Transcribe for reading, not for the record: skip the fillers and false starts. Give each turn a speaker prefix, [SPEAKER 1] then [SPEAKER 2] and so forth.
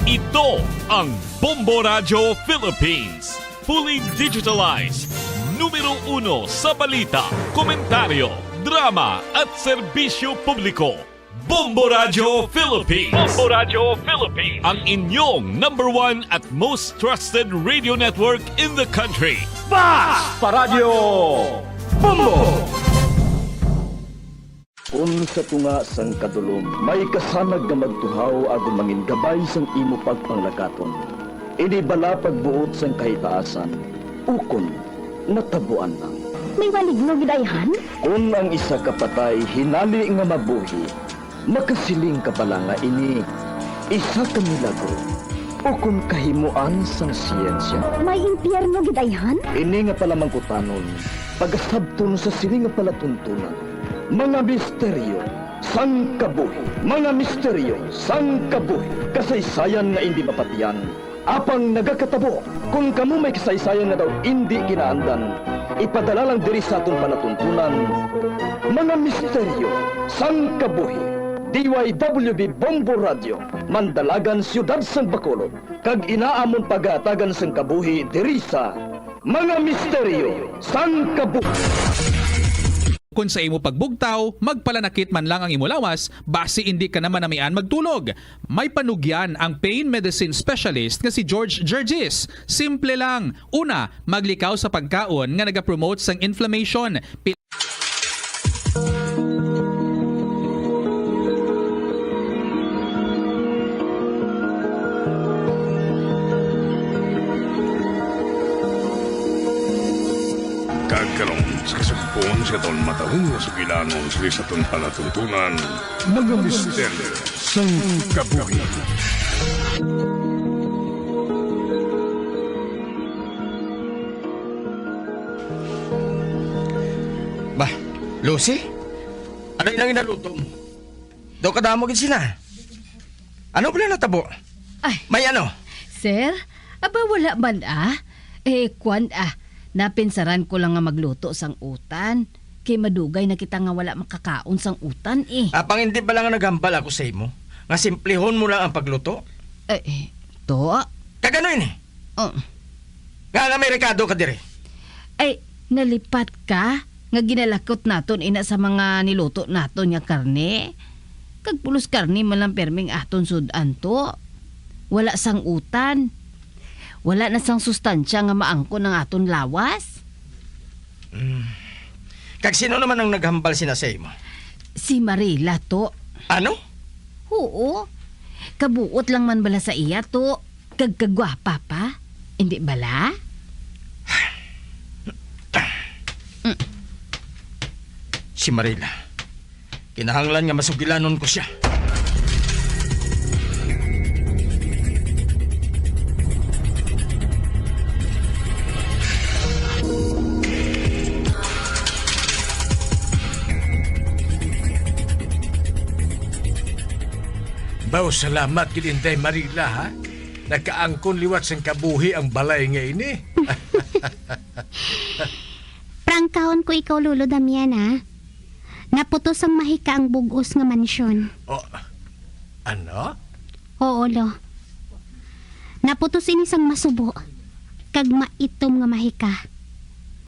[SPEAKER 1] Ito ang Bombo Radio Philippines. Fully digitalized. Numero 1 sa balita, komentaryo, drama at serbisyo publiko. Bombo Radio Philippines. Bombo Radio Philippines. Ang inyong number 1 at most trusted radio network in the country.
[SPEAKER 2] Basta Radio Bombo!
[SPEAKER 3] Kung sa tunga sang kadulom, may kasanag nga magtuhaw agon mangin gabay sang imo pagpanglakaton. Ini bala pagbuot sang kahitaasan, ukon natabuan lang.
[SPEAKER 4] May waligno gidayhan?
[SPEAKER 3] Kung ang isa kapatay hinali nga mabuhi, makasiling ka pala nga ini isa ka milagro. Ukon kahimuan sang siyensya.
[SPEAKER 4] May impyerno gidayhan?
[SPEAKER 3] Ini nga pala mangkutanon, pagasabton sa siling nga palatuntunan. Mga misteryo, sang kabuhi. Mga misteryo, sang kabuhi. Kasaysayan nga hindi mapatiyan. Apang nagakatabo, kung kamo may kasaysayan nga daw hindi kinaandan, ipadala lang diri sa aton palatuntunan. Mga misteryo, sang kabuhi. DYWB Bombo Radio, Mandalagan, Siyudad San Bacolod. Kag inaamon pagatagan sang kabuhi diri sa Mga Misteryo, sang kabuhi.
[SPEAKER 5] Kung sa imo pagbugtaw, magpalanakit man lang ang imo lawas, basi hindi ka naman namian magtulog. May panugyan ang pain medicine specialist nga si George Gergis. Simple lang. Una, maglikaw sa pagkaon nga nagapromote sang inflammation.
[SPEAKER 6] Kagkalong sa kasagpon sa taon matahong na sugilanon sa taon palatuntunan, mga misteryo sang kabuhi.
[SPEAKER 2] Bah, Lucy? Ano yung inaluto mo? Daw kadamogin sila. Ano pala natabo?
[SPEAKER 7] Ay,
[SPEAKER 2] May ano?
[SPEAKER 7] sir, aba wala man kwan napinsaran ko lang nga magluto sang utan. Kay madugay na kita nga wala makakaon sang utan
[SPEAKER 2] Apang hindi pa lang naghambal ako sa imo. Nga simplihon mo lang ang pagluto.
[SPEAKER 7] To?
[SPEAKER 2] Kagano yun Nga Amerikado ka dire.
[SPEAKER 7] Ay, nalipat ka? Nga ginalakot naton ina sa mga niluto naton nga karne? Kag pulos karne malang perming aton sudan to. Wala sang utan. Wala na sang sustansya nga maangko ng aton lawas.
[SPEAKER 2] Kag sino naman ang naghambal sinasay mo?
[SPEAKER 7] Si Marila to.
[SPEAKER 2] Ano?
[SPEAKER 7] Oo. Kabuot lang man bala sa iya to. Kag kagwapa pa. Hindi bala?
[SPEAKER 2] Si Marila. Kinahanglan nga masugilanon ko siya.
[SPEAKER 8] Baw, salamat Gilinday Marila, ha? Nagkaangkon liwat sang kabuhi ang balay nga ini.
[SPEAKER 4] Prangkahon ko ikaw, Lolo Damian, ha? Naputos ang mahika ang bugos nga mansyon.
[SPEAKER 8] Oh, ano?
[SPEAKER 4] Oo, Lo. Naputos ini sang masubo. Kag maitom nga mahika.